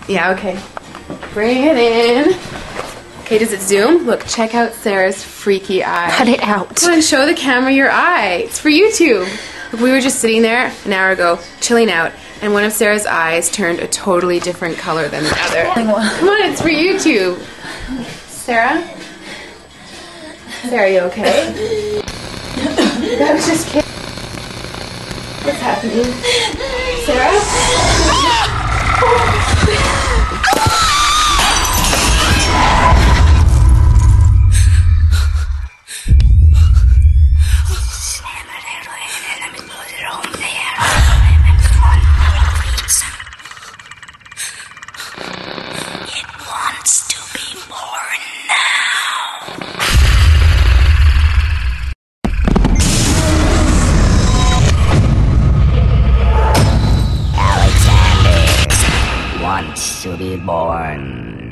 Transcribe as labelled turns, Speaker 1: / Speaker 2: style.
Speaker 1: Yeah, okay. Bring it in. Okay, does it zoom? Look, check out Sarah's freaky eye.
Speaker 2: Cut it out.
Speaker 1: Come on, show the camera your eye. It's for YouTube. Look, we were just sitting there an hour ago, chilling out, and one of Sarah's eyes turned a totally different color than the other. Come on, it's for YouTube. Sarah? Sarah, you okay? That was just kidding. What's happening? Sarah?
Speaker 3: To be born